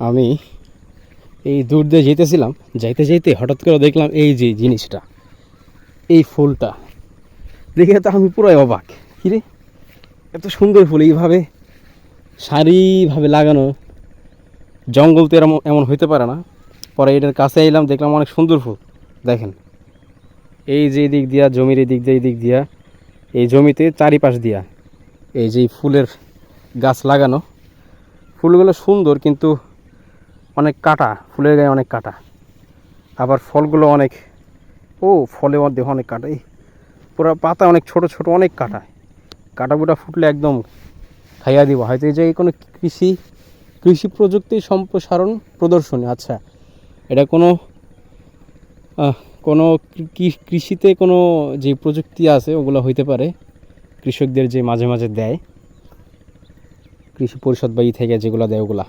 আমি এই দূর দিয়ে যেতেছিলাম, যাইতে যাইতে হঠাৎ করে দেখলাম এই যে জিনিসটা, এই ফুলটা দেখে তো আমি পুরাই অবাক। কিরে, এত সুন্দর ফুল এইভাবে সারিভাবে লাগানো, জঙ্গল তো এরম এমন হইতে পারে না। পরে এটার কাছে এলাম, দেখলাম অনেক সুন্দর ফুল। দেখেন, এই যে দিক দিয়া জমির এই দিক দিয়ে, এই দিক দিয়া, এই জমিতে চারিপাশ দিয়া এই যে ফুলের গাছ লাগানো। ফুলগুলো সুন্দর, কিন্তু অনেক কাটা, ফুলের গায়ে অনেক কাটা। আবার ফলগুলো অনেক, ফলের মধ্যে অনেক কাটা। এই পুরো পাতা অনেক ছোট ছোট, অনেক কাটা। কাটাগুটা ফুটলে একদম খাইয়া দিব হয়তো। এই যে কোনো কৃষি প্রযুক্তি সম্প্রসারণ প্রদর্শনী। আচ্ছা, এটা কোনো কোনো কৃষিতে কোনো যে প্রযুক্তি আছে ওগুলো হইতে পারে, কৃষকদের যে মাঝে মাঝে দেয় কৃষি পরিষদ বা থেকে যেগুলো দেয় ওগুলা।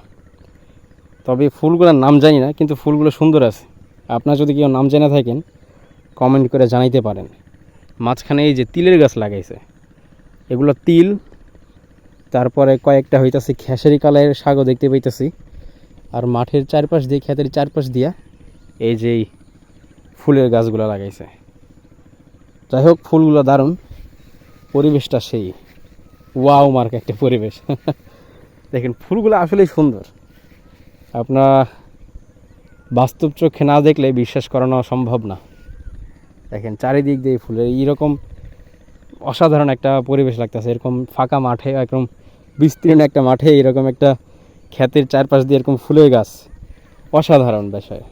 তবে ফুলগুলোর নাম জানি না, কিন্তু ফুলগুলো সুন্দর আছে। আপনারা যদি কেউ নাম জেনে থাকেন কমেন্ট করে জানাইতে পারেন। মাঝখানে এই যে তিলের গাছ লাগাইছে, এগুলো তিল। তারপরে কয়েকটা হইতাছে খেসারি কালারের শাকও দেখতে পাইতেছি। আর মাঠের চারপাশ দিয়ে, ক্ষেতের চারপাশ দিয়া এই যে ফুলের গাছগুলো লাগাইছে। যাই হোক, ফুলগুলো দারুণ, পরিবেশটা সেই ওয়াও মার্ক একটা পরিবেশ। দেখেন, ফুলগুলো আসলেই সুন্দর। আপনার বাস্তব চোখে না দেখলে বিশ্বাস করানো সম্ভব না। দেখেন, চারিদিক দিয়ে ফুলের এইরকম অসাধারণ একটা পরিবেশ লাগতেছে। এরকম ফাঁকা মাঠে, একদম বিস্তীর্ণ একটা মাঠে এরকম একটা ক্ষেতের চারপাশ দিয়ে এরকম ফুলের গাছ, অসাধারণ বিষয়।